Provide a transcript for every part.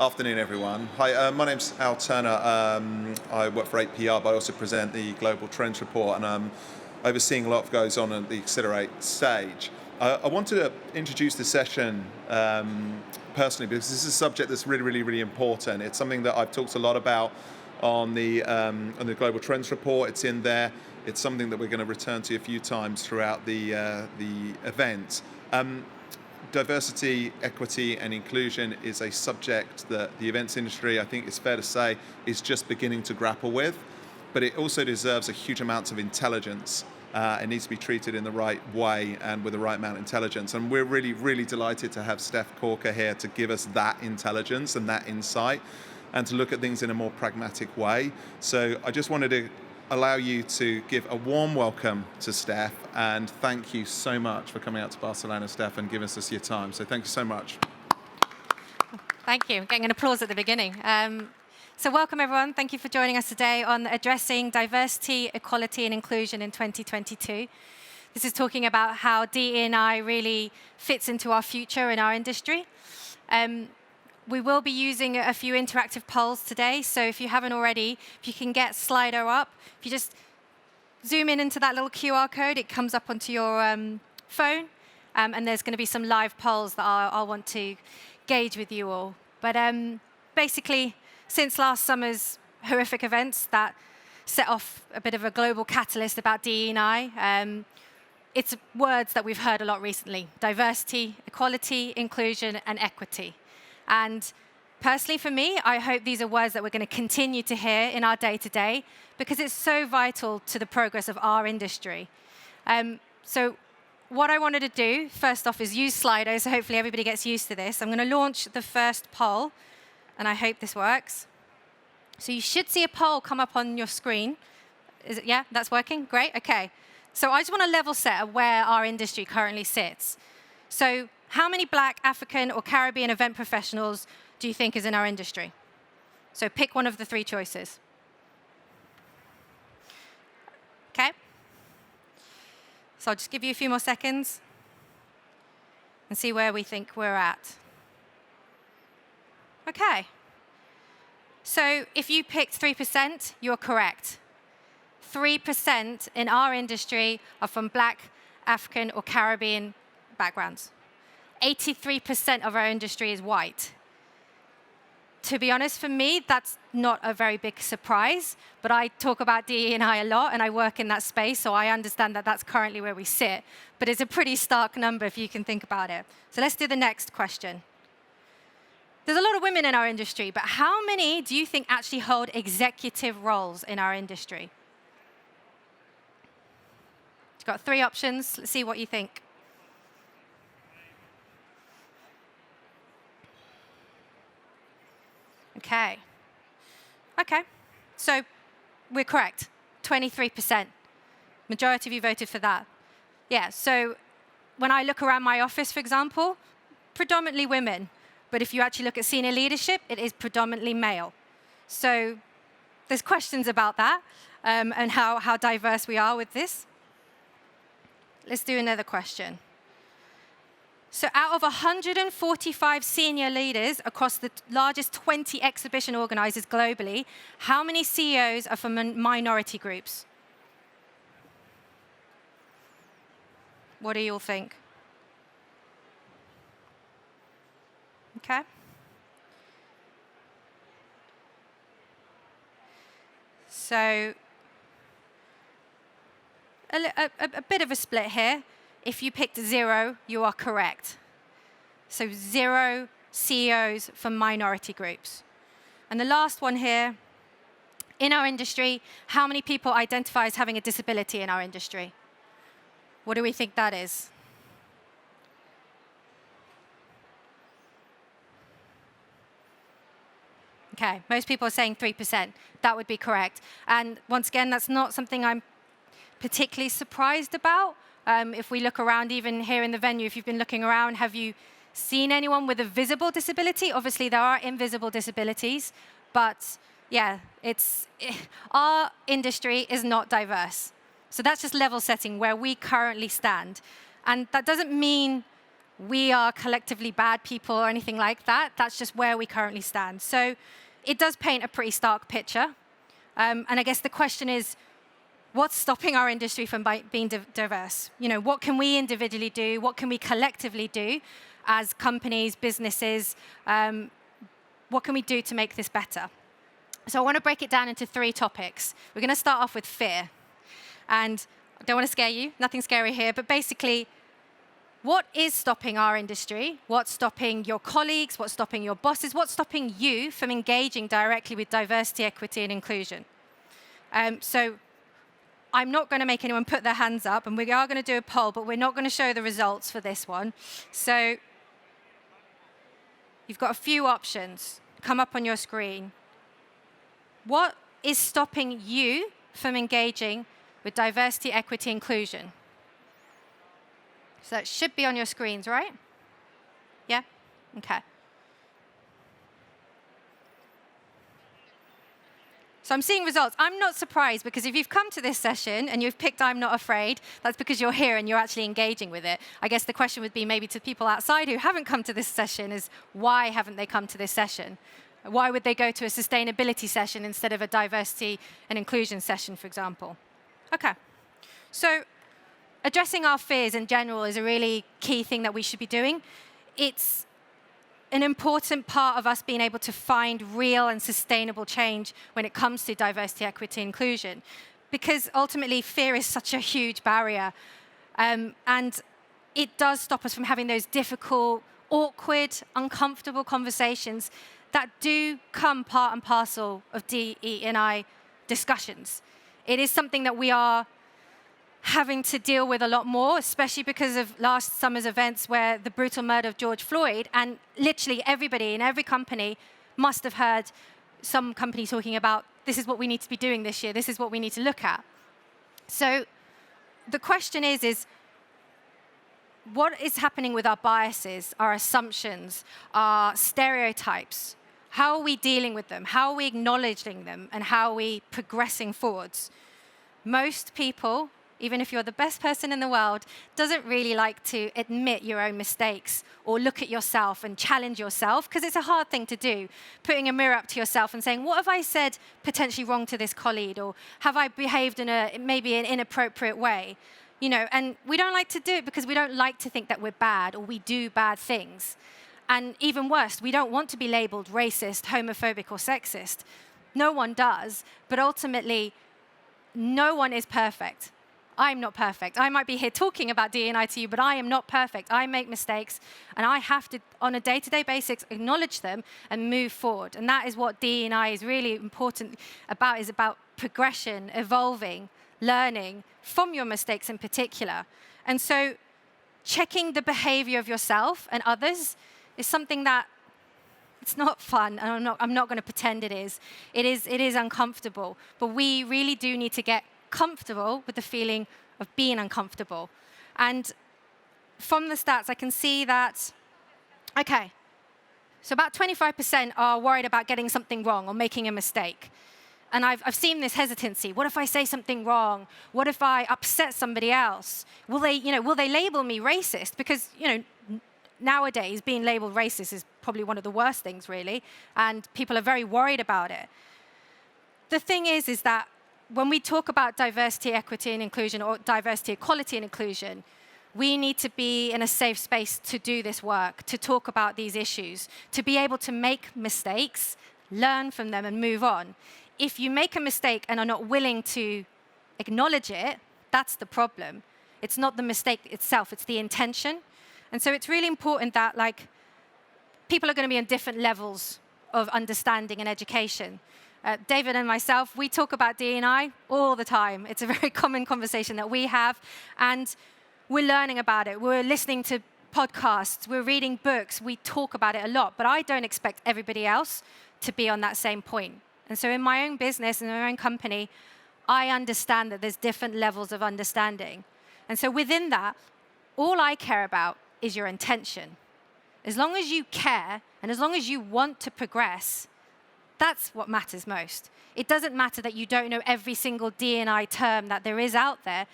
Afternoon, everyone. Hi, my name's Al Turner. I work for 8PR, but I also present the Global Trends Report, and I'm overseeing a lot of goes on at the Accelerate stage. I wanted to introduce the session personally because this is a subject that's really important. It's something that I've talked a lot about on the Global Trends Report. It's in there. It's something that we're going to return to a few times throughout the event. Diversity, equity, and inclusion is a subject that the events industry, I think it's fair to say, is just beginning to grapple with, but it also deserves a huge amount of intelligence. It needs to be treated in the right way and with the right amount of intelligence. And we're really delighted to have Steph Corker here to give us that intelligence and that insight and to look at things in a more pragmatic way. So I just wanted to allow you to give a warm welcome to Steph, and thank you so much for coming out to Barcelona, Steph, and giving us your time. So thank you so much. Thank you. Getting an applause at the beginning. So welcome, everyone. Thank you for joining us today on addressing diversity, equality, and inclusion in 2022. This is talking about how de&i really fits into our future in our industry. We will be using a few interactive polls today, so if you haven't already, if you can get Slido up, if you just zoom in into that little QR code, it comes up onto your phone, and there's going to be some live polls that I'll want to gauge with you all. But basically, since last summer's horrific events that set off a bit of a global catalyst about de&i, it's words that we've heard a lot recently: diversity, equality, inclusion, and equity. And personally, for me, I hope these are words that we're going to continue to hear in our day-to-day because it's so vital to the progress of our industry. So what I wanted to do, first off, is use Slido, so hopefully everybody gets used to this. I'm going to launch the first poll, and I hope this works. So you should see a poll come up on your screen. Is it? Yeah, that's working? Great, OK. So I just want to level set where our industry currently sits. So how many Black, African, or Caribbean event professionals do you think is in our industry? So pick one of the three choices. OK? So I'll just give you a few more seconds and see where we think we're at. OK. So if you picked 3%, you're correct. 3% in our industry are from Black, African, or Caribbean backgrounds. 83% of our industry is white. To be honest, for me, that's not a very big surprise, but I talk about de&i a lot, and I work in that space, so I understand that that's currently where we sit. But it's a pretty stark number if you can think about it. So let's do the next question. There's a lot of women in our industry, but how many do you think actually hold executive roles in our industry? You've got three options. Let's see what you think. OK, so we're correct, 23%. Majority of you voted for that. Yeah, so when I look around my office, for example, predominantly women. But if you actually look at senior leadership, it is predominantly male. So there's questions about that and how diverse we are with this. Let's do another question. So out of 145 senior leaders across the largest 20 exhibition organizers globally, how many CEOs are from minority groups? What do you all think? OK. So a bit of a split here. If you picked 0, you are correct. So 0 CEOs from minority groups. And the last one here, in our industry, how many people identify as having a disability in our industry? What do we think that is? OK, most people are saying 3%. That would be correct. And once again, that's not something I'm particularly surprised about. If we look around, even here in the venue, if you've been looking around, have you seen anyone with a visible disability? Obviously, there are invisible disabilities, but yeah, our industry is not diverse. So that's just level setting where we currently stand. And that doesn't mean we are collectively bad people or anything like that. That's just where we currently stand. So it does paint a pretty stark picture. And I guess the question is, what's stopping our industry from being diverse? What can we individually do? What can we collectively do as companies, businesses? What can we do to make this better? So I want to break it down into 3 topics. We're going to start off with fear. And I don't want to scare you, nothing scary here, but basically, what is stopping our industry? What's stopping your colleagues? What's stopping your bosses? What's stopping you from engaging directly with diversity, equity, and inclusion? So I'm not going to make anyone put their hands up, and we are going to do a poll, but we're not going to show the results for this one. So you've got a few options come up on your screen. What is stopping you from engaging with diversity, equity, inclusion? So that should be on your screens, right? Yeah? Okay. So I'm seeing results. I'm not surprised, because if you've come to this session and you've picked I'm Not Afraid, that's because you're here and you're actually engaging with it. I guess the question would be maybe to people outside who haven't come to this session is, why haven't they come to this session? Why would they go to a sustainability session instead of a diversity and inclusion session, for example? Okay. So addressing our fears in general is a really key thing that we should be doing. It's an important part of us being able to find real and sustainable change when it comes to diversity, equity, inclusion, because ultimately fear is such a huge barrier. And it does stop us from having those difficult, awkward, uncomfortable conversations that do come part and parcel of de&i discussions. It is something that we are having to deal with a lot more, especially because of last summer's events where the brutal murder of George Floyd, and literally everybody in every company must have heard some company talking about, this is what we need to be doing this year, this is what we need to look at. So the question is what is happening with our biases, our assumptions, our stereotypes? How are we dealing with them? How are we acknowledging them? And how are we progressing forwards? Most people, even if you're the best person in the world, doesn't really like to admit your own mistakes or look at yourself and challenge yourself, because it's a hard thing to do. Putting a mirror up to yourself and saying, what have I said potentially wrong to this colleague? Or have I behaved in maybe an inappropriate way? And we don't like to do it because we don't like to think that we're bad or we do bad things. And even worse, we don't want to be labeled racist, homophobic, or sexist. No one does, but ultimately, no one is perfect. I'm not perfect. I might be here talking about de&i to you, but I am not perfect. I make mistakes, and I have to, on a day-to-day basis, acknowledge them and move forward. And that is what de&i is really important about, is about progression, evolving, learning from your mistakes in particular. And so checking the behavior of yourself and others is something that it's not fun, and I'm not going to pretend it is. It is uncomfortable, but we really do need to get comfortable with the feeling of being uncomfortable. And from the stats, I can see that, okay, so about 25% are worried about getting something wrong or making a mistake. And I've seen this hesitancy. What if I say something wrong? What if I upset somebody else? Will they label me racist? Because, nowadays, being labeled racist is probably one of the worst things, really, and people are very worried about it. The thing is that when we talk about diversity, equity, and inclusion, or diversity, equality, and inclusion, we need to be in a safe space to do this work, to talk about these issues, to be able to make mistakes, learn from them, and move on. If you make a mistake and are not willing to acknowledge it, that's the problem. It's not the mistake itself, it's the intention. And so it's really important that people are going to be on different levels of understanding and education. David and myself, we talk about de&i all the time. It's a very common conversation that we have, and we're learning about it. We're listening to podcasts, we're reading books, we talk about it a lot, but I don't expect everybody else to be on that same point. And so in my own business, in my own company, I understand that there's different levels of understanding. And so within that, all I care about is your intention. As long as you care, and as long as you want to progress, that's what matters most. It doesn't matter that you don't know every single de&i term that there is out there.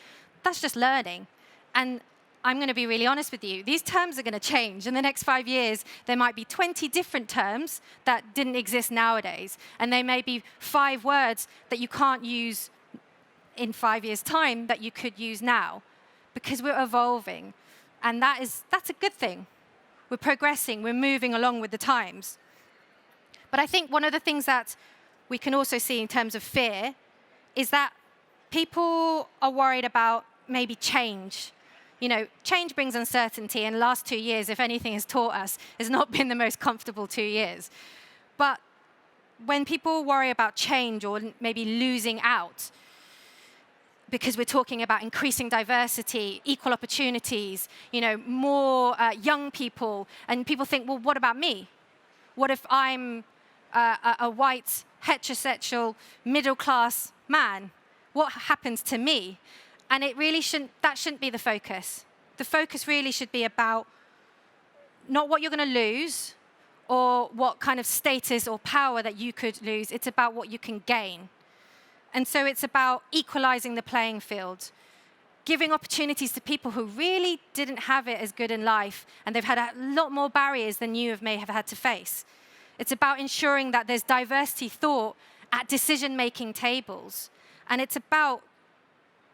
That's just learning. And I'm going to be really honest with you. These terms are going to change. In the next 5 years, there might be 20 different terms that didn't exist nowadays. And there may be 5 words that you can't use in 5 years' time that you could use now, because we're evolving. And that's a good thing. We're progressing. We're moving along with the times. But I think one of the things that we can also see in terms of fear is that people are worried about maybe change. You know, change brings uncertainty, and the last 2 years, if anything has taught us, has not been the most comfortable 2 years. But when people worry about change or maybe losing out, because we're talking about increasing diversity, equal opportunities, you know, more young people, and people think, well, what about me? What if I'm a white, heterosexual, middle-class man? What happens to me? And that shouldn't be the focus. The focus really should be about not what you're going to lose or what kind of status or power that you could lose. It's about what you can gain. And so it's about equalizing the playing field, giving opportunities to people who really didn't have it as good in life, and they've had a lot more barriers than you may have had to face. It's about ensuring that there's diversity thought at decision-making tables. And it's about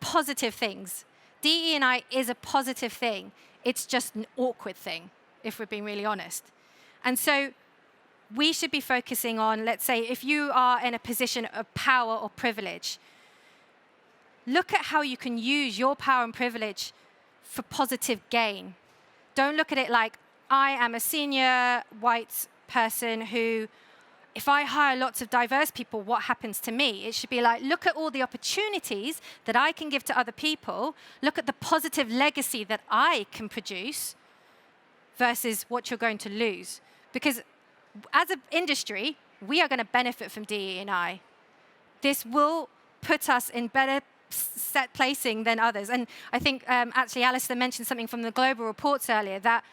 positive things. DE&I is a positive thing. It's just an awkward thing, if we're being really honest. And so we should be focusing on, let's say, if you are in a position of power or privilege, look at how you can use your power and privilege for positive gain. Don't look at it like, I am a senior white person who, if I hire lots of diverse people, what happens to me? It should be like, look at all the opportunities that I can give to other people, look at the positive legacy that I can produce versus what you're going to lose. Because as an industry, we are going to benefit from DE&I. This will put us in better set placing than others. And I think actually Alistair mentioned something from the global reports earlier, that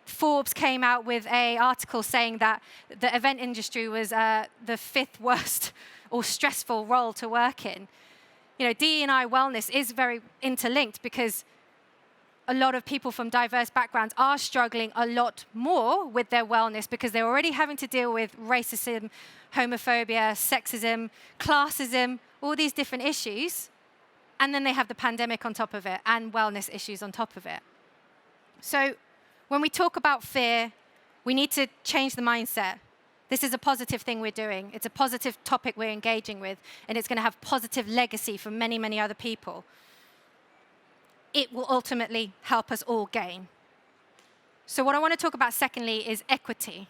Forbes came out with an article saying that the event industry was the 5th worst or stressful role to work in. You know, DE&I wellness is very interlinked, because a lot of people from diverse backgrounds are struggling a lot more with their wellness because they're already having to deal with racism, homophobia, sexism, classism, all these different issues. And then they have the pandemic on top of it and wellness issues on top of it. So when we talk about fear, we need to change the mindset. This is a positive thing we're doing. It's a positive topic we're engaging with, and it's going to have positive legacy for many, many other people. It will ultimately help us all gain. So what I want to talk about secondly is equity.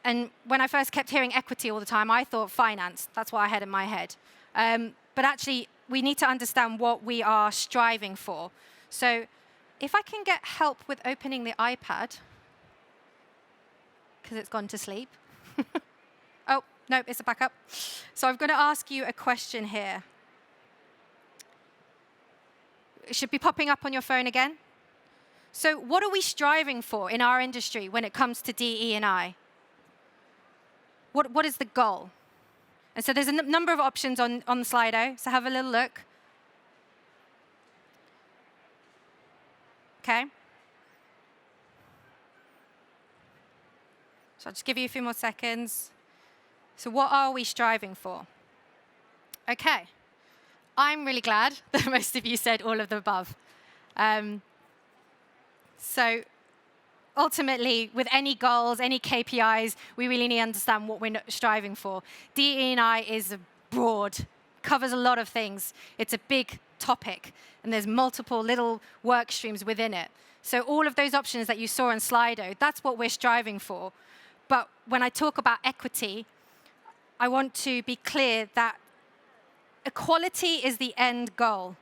And when I first kept hearing equity all the time, I thought finance. That's what I had in my head. But actually, we need to understand what we are striving for. So if I can get help with opening the iPad, because it's gone to sleep. Oh, no, it's a backup. So I'm going to ask you a question here. It should be popping up on your phone again. So what are we striving for in our industry when it comes to DE&I? What is the goal? And so there's a number of options on the Slido, so have a little look. Okay. So I'll just give you a few more seconds. So what are we striving for? Okay. I'm really glad that most of you said all of the above. So ultimately, with any goals, any KPIs, we really need to understand what we're striving for. DE&I is broad, covers a lot of things. It's a big topic, and there's multiple little work streams within it. So all of those options that you saw on Slido, that's what we're striving for. But when I talk about equity, I want to be clear that equality is the end goal,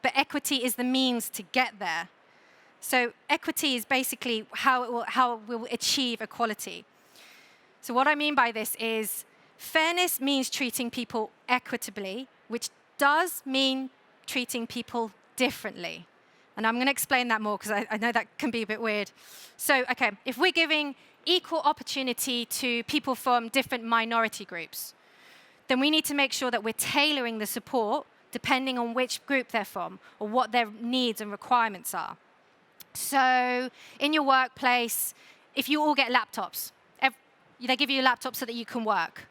but equity is the means to get there. So equity is basically how we'll achieve equality. So what I mean by this is fairness means treating people equitably, which does mean treating people differently. And I'm going to explain that more because I know that can be a bit weird. So, okay, if we're giving equal opportunity to people from different minority groups, then we need to make sure that we're tailoring the support depending on which group they're from or what their needs and requirements are. So in your workplace, if you all get laptops, they give you a laptop so that you can work.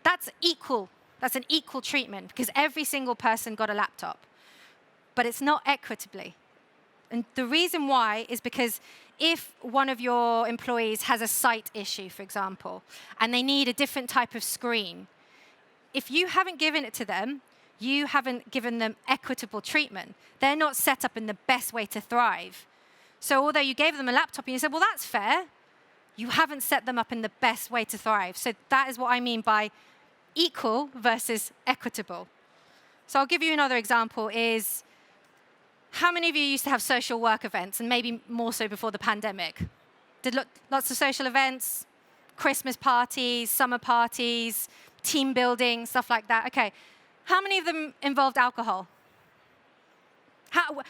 That's equal. That's an equal treatment because every single person got a laptop. But it's not equitably. And the reason why is because if one of your employees has a sight issue, for example, and they need a different type of screen, if you haven't given it to them, you haven't given them equitable treatment. They're not set up in the best way to thrive. So although you gave them a laptop and you said, well, that's fair, you haven't set them up in the best way to thrive. So that is what I mean by equal versus equitable. So I'll give you another example is, how many of you used to have social work events, and maybe more so before the pandemic? Did lots of social events, Christmas parties, summer parties, team building, stuff like that? Okay. How many of them involved alcohol?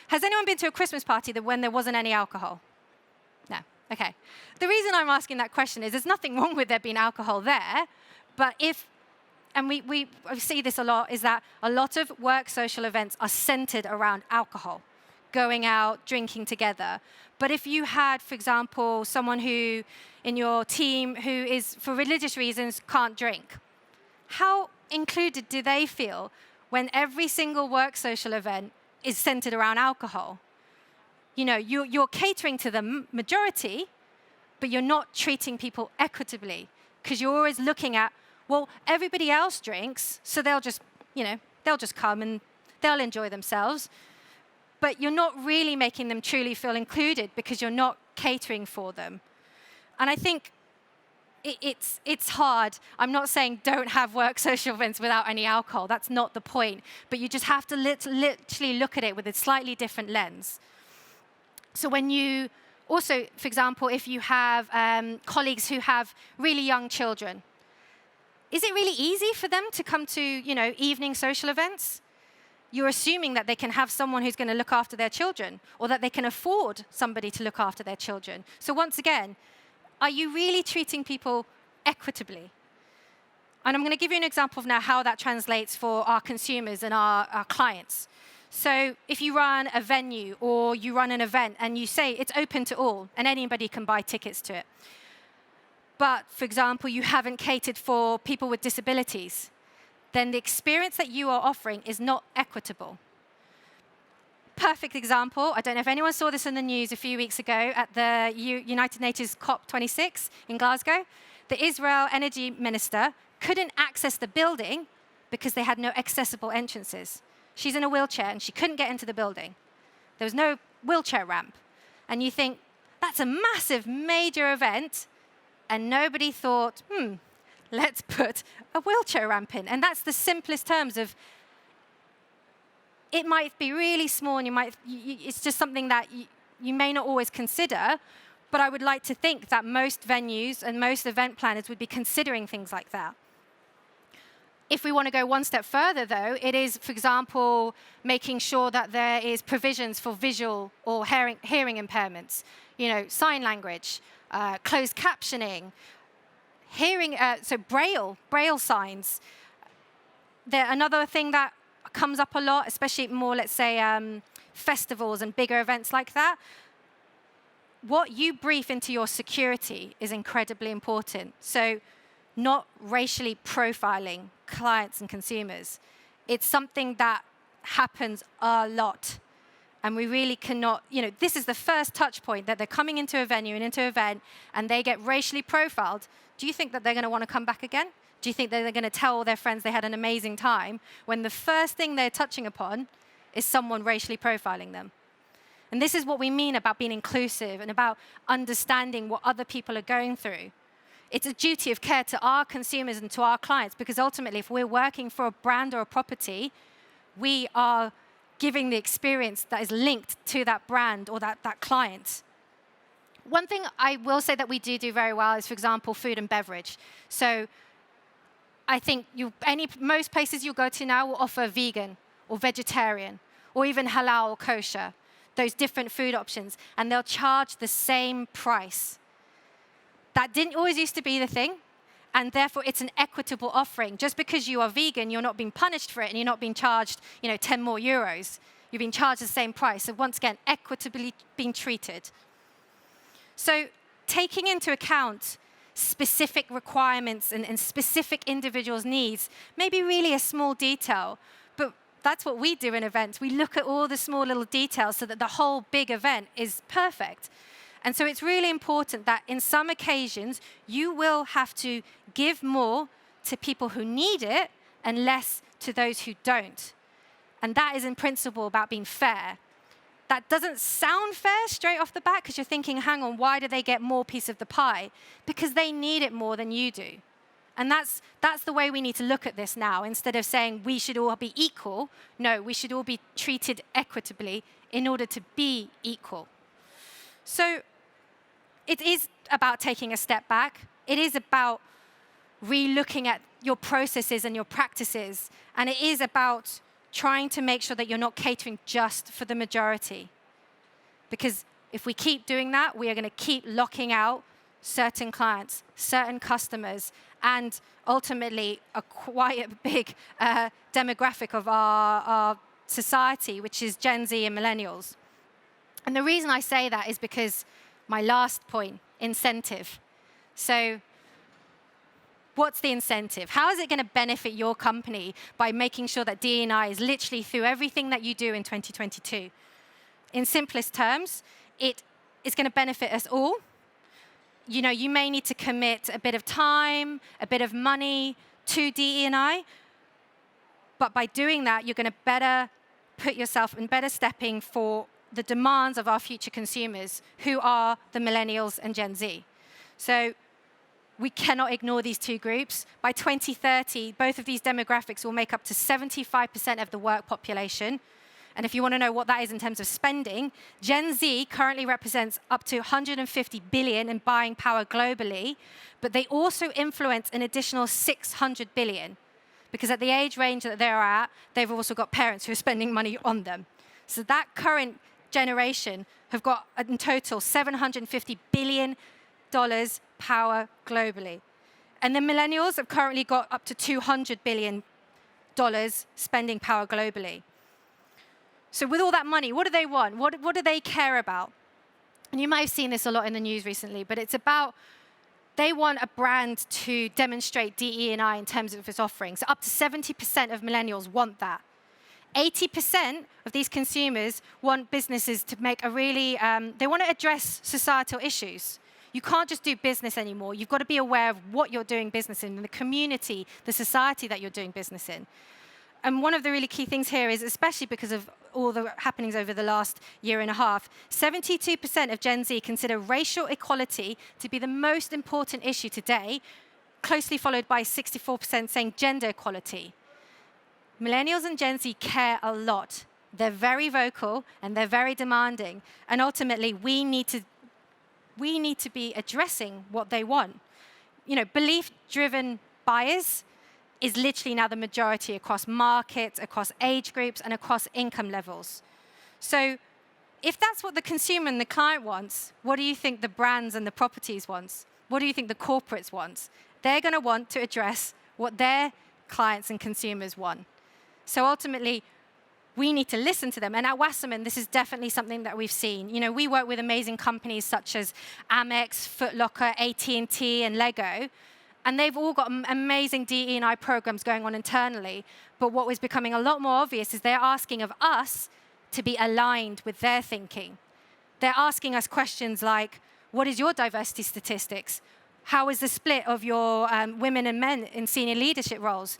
Has anyone been to a Christmas party when there wasn't any alcohol? No. Okay. The reason I'm asking that question is there's nothing wrong with there being alcohol there, but and we see this a lot, is that a lot of work social events are centered around alcohol, going out, drinking together. But if you had, for example, someone who in your team who is, for religious reasons, can't drink, how included do they feel when every single work social event is centered around alcohol? You know, you're catering to the majority, but you're not treating people equitably because you're always looking at, well, everybody else drinks, so they'll just come and they'll enjoy themselves. But you're not really making them truly feel included because you're not catering for them. And I think it's hard. I'm not saying don't have work social events without any alcohol. That's not the point. But you just have to literally look at it with a slightly different lens. So when you also, for example, if you have colleagues who have really young children, is it really easy for them to come to, evening social events? You're assuming that they can have someone who's going to look after their children, or that they can afford somebody to look after their children. So once again, are you really treating people equitably? And I'm going to give you an example of now how that translates for our consumers and our clients. So if you run a venue or you run an event and you say it's open to all and anybody can buy tickets to it, but, for example, you haven't catered for people with disabilities, then the experience that you are offering is not equitable. Perfect example, I don't know if anyone saw this in the news a few weeks ago at the United Nations COP26 in Glasgow. The Israel energy minister couldn't access the building because they had no accessible entrances. She's in a wheelchair and she couldn't get into the building. There was no wheelchair ramp. And you think, that's a massive, major event, and nobody thought, let's put a wheelchair ramp in. And that's the simplest terms of, it might be really small, and it's just something that you may not always consider, but I would like to think that most venues and most event planners would be considering things like that. If we want to go one step further, though, it is, for example, making sure that there is provisions for visual or hearing impairments, sign language, closed captioning, so braille signs. Another thing that comes up a lot, especially more, let's say, festivals and bigger events like that, what you brief into your security is incredibly important. So not racially profiling clients and consumers. It's something that happens a lot. And we really cannot, this is the first touch point that they're coming into a venue and into an event and they get racially profiled. Do you think that they're going to want to come back again? Do you think that they're going to tell all their friends they had an amazing time when the first thing they're touching upon is someone racially profiling them? And this is what we mean about being inclusive and about understanding what other people are going through. It's a duty of care to our consumers and to our clients, because ultimately, if we're working for a brand or a property, we are giving the experience that is linked to that brand or that client. One thing I will say that we do very well is, for example, food and beverage. So I think most places you'll go to now will offer vegan or vegetarian or even halal or kosher, those different food options, and they'll charge the same price. That didn't always used to be the thing, And therefore, it's an equitable offering. Just because you are vegan, you're not being punished for it, and you're not being charged, 10 more euros. You're being charged the same price. So once again, equitably being treated. So taking into account specific requirements and specific individuals' needs may be really a small detail, but that's what we do in events. We look at all the small little details so that the whole big event is perfect. And so it's really important that in some occasions, you will have to give more to people who need it and less to those who don't. And that is in principle about being fair. That doesn't sound fair straight off the bat because you're thinking, hang on, why do they get more piece of the pie? Because they need it more than you do. And that's the way we need to look at this now. Instead of saying we should all be equal, no, we should all be treated equitably in order to be equal. So it is about taking a step back. It is about re-looking at your processes and your practices. And it is about trying to make sure that you're not catering just for the majority. Because if we keep doing that, we are going to keep locking out certain clients, certain customers, and ultimately quite a big demographic of our society, which is Gen Z and Millennials. And the reason I say that is because my last point, incentive. So what's the incentive? How is it going to benefit your company by making sure that de&i is literally through everything that you do in 2022? In simplest terms, it is going to benefit us all. You may need to commit a bit of time, a bit of money to de&i, but by doing that, you're going to better put yourself in better stepping for the demands of our future consumers, who are the Millennials and Gen Z. So we cannot ignore these two groups. By 2030, both of these demographics will make up to 75% of the work population. And if you want to know what that is in terms of spending, Gen Z currently represents up to 150 billion in buying power globally, but they also influence an additional 600 billion. Because at the age range that they're at, they've also got parents who are spending money on them. So that current generation have got, in total, $750 billion power globally. And the millennials have currently got up to $200 billion spending power globally. So with all that money, what do they want? What do they care about? And you might have seen this a lot in the news recently, but it's about they want a brand to demonstrate de&i in terms of its offerings. So up to 70% of millennials want that. 80% of these consumers want businesses to make a really, they want to address societal issues. You can't just do business anymore. You've got to be aware of what you're doing business in, the community, the society that you're doing business in. And one of the really key things here is, especially because of all the happenings over the last year and a half, 72% of Gen Z consider racial equality to be the most important issue today, closely followed by 64% saying gender equality. Millennials and Gen Z care a lot. They're very vocal and they're very demanding. And ultimately, we need to be addressing what they want. Belief-driven buyers is literally now the majority across markets, across age groups, and across income levels. So if that's what the consumer and the client wants, what do you think the brands and the properties want? What do you think the corporates want? They're going to want to address what their clients and consumers want. So ultimately, we need to listen to them. And at Wasserman, this is definitely something that we've seen. We work with amazing companies such as Amex, Foot Locker, AT&T, and Lego. And they've all got amazing de&i programs going on internally. But what was becoming a lot more obvious is they're asking of us to be aligned with their thinking. They're asking us questions like, what is your diversity statistics? How is the split of your women and men in senior leadership roles?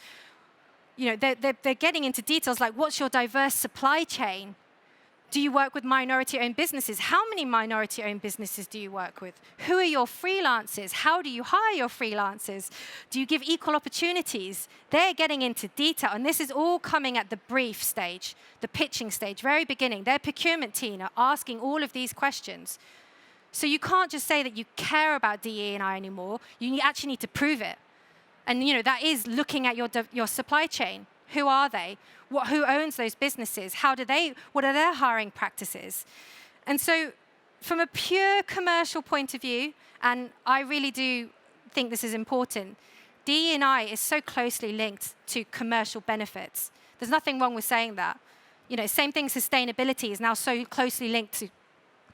They're getting into details like, what's your diverse supply chain? Do you work with minority-owned businesses? How many minority-owned businesses do you work with? Who are your freelancers? How do you hire your freelancers? Do you give equal opportunities? They're getting into detail, and this is all coming at the brief stage, the pitching stage, very beginning. Their procurement team are asking all of these questions. So you can't just say that you care about de&i anymore. You actually need to prove it. And that is looking at your supply chain. Who are they? Who owns those businesses? What are their hiring practices? And so from a pure commercial point of view, and I really do think this is important, D&I is so closely linked to commercial benefits. There's nothing wrong with saying that. Same thing, sustainability is now so closely linked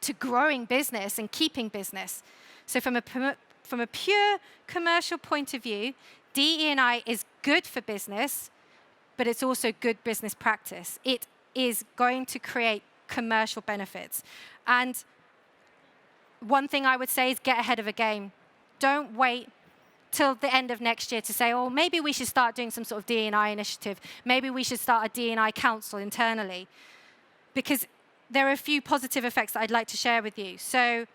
to growing business and keeping business. So from a pure commercial point of view, DE&I is good for business, but it's also good business practice. It is going to create commercial benefits. And one thing I would say is get ahead of a game. Don't wait till the end of next year to say, oh, maybe we should start doing some sort of D&I initiative. Maybe we should start a D&I council internally. Because there are a few positive effects that I'd like to share with you. So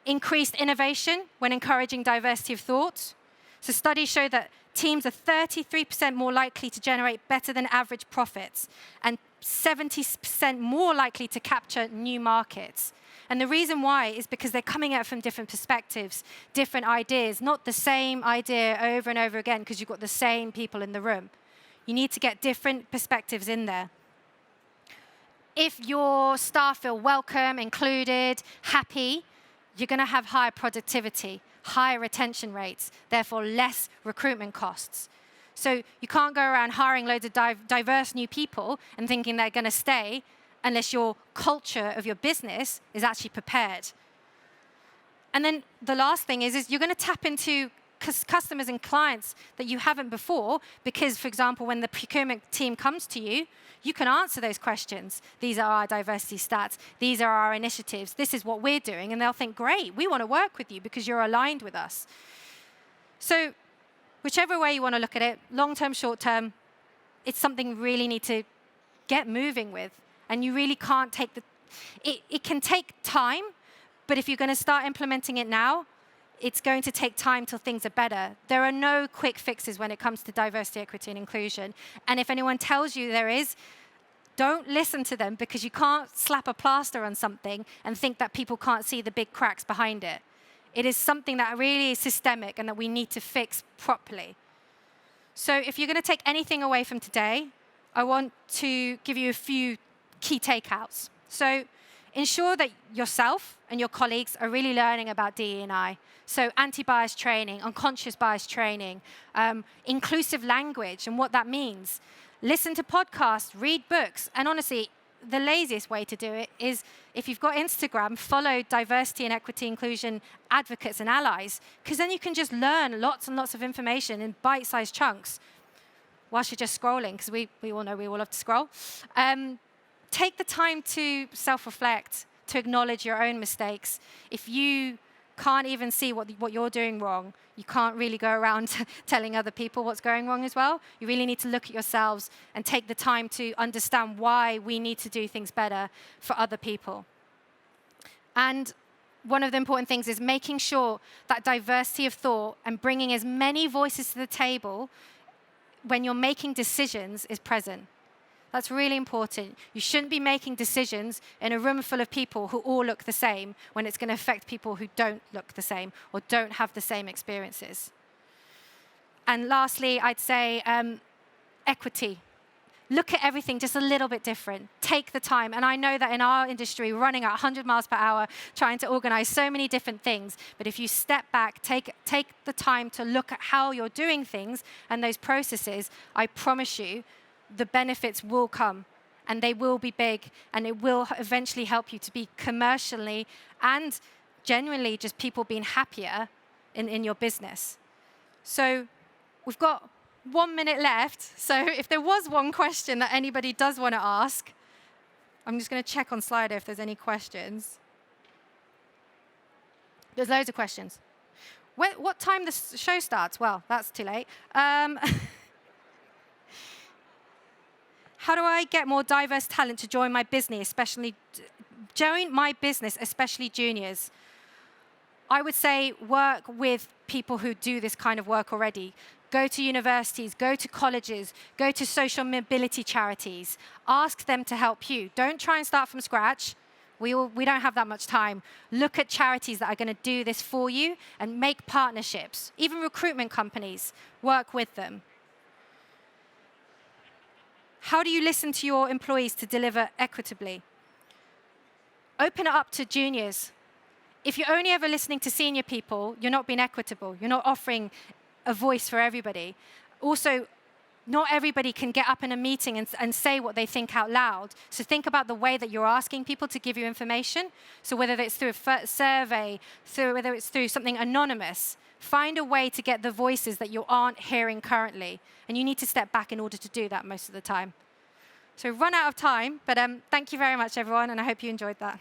increased innovation when encouraging diversity of thought. So studies show that teams are 33% more likely to generate better than average profits and 70% more likely to capture new markets. And the reason why is because they're coming at it from different perspectives, different ideas, not the same idea over and over again because you've got the same people in the room. You need to get different perspectives in there. If your staff feel welcome, included, happy, you're going to have higher productivity, higher retention rates, therefore less recruitment costs. So you can't go around hiring loads of diverse new people and thinking they're going to stay unless your culture of your business is actually prepared. And then the last thing is you're going to tap into customers and clients that you haven't before because, for example, when the procurement team comes to you, you can answer those questions. These are our diversity stats. These are our initiatives. This is what we're doing. And they'll think, great, we want to work with you because you're aligned with us. So whichever way you want to look at it, long-term, short-term, it's something you really need to get moving with. And you really can't take it can take time, but if you're going to start implementing it now, it's going to take time till things are better. There are no quick fixes when it comes to diversity, equity, and inclusion. And if anyone tells you there is, don't listen to them because you can't slap a plaster on something and think that people can't see the big cracks behind it. It is something that really is systemic and that we need to fix properly. So if you're going to take anything away from today, I want to give you a few key takeouts. So ensure that yourself and your colleagues are really learning about DE&I. So anti-bias training, unconscious bias training, inclusive language and what that means. Listen to podcasts, read books, and honestly, the laziest way to do it is if you've got Instagram, follow diversity and equity inclusion advocates and allies, because then you can just learn lots and lots of information in bite-sized chunks whilst you're just scrolling, because we all know we all love to scroll. Take the time to self-reflect, to acknowledge your own mistakes. If you can't even see what you're doing wrong, you can't really go around telling other people what's going wrong as well. You really need to look at yourselves and take the time to understand why we need to do things better for other people. And one of the important things is making sure that diversity of thought and bringing as many voices to the table when you're making decisions is present. That's really important. You shouldn't be making decisions in a room full of people who all look the same when it's going to affect people who don't look the same or don't have the same experiences. And lastly, I'd say equity. Look at everything just a little bit different. Take the time. And I know that in our industry, we're running at 100 miles per hour, trying to organize so many different things. But if you step back, take the time to look at how you're doing things and those processes, I promise you, the benefits will come, and they will be big, and it will eventually help you to be commercially and genuinely just people being happier in your business. So we've got 1 minute left. So if there was one question that anybody does want to ask, I'm just going to check on Slido if there's any questions. There's loads of questions. What time the show starts? Well, that's too late. How do I get more diverse talent to join my business, especially juniors? I would say work with people who do this kind of work already. Go to universities, go to colleges, go to social mobility charities. Ask them to help you. Don't try and start from scratch. We don't have that much time. Look at charities that are going to do this for you and make partnerships. Even recruitment companies, work with them. How do you listen to your employees to deliver equitably? Open it up to juniors. If you're only ever listening to senior people, you're not being equitable. You're not offering a voice for everybody. Also, not everybody can get up in a meeting and say what they think out loud. So think about the way that you're asking people to give you information. So whether it's through a survey, whether it's through something anonymous, find a way to get the voices that you aren't hearing currently. And you need to step back in order to do that most of the time. So we've run out of time, but thank you very much, everyone, and I hope you enjoyed that.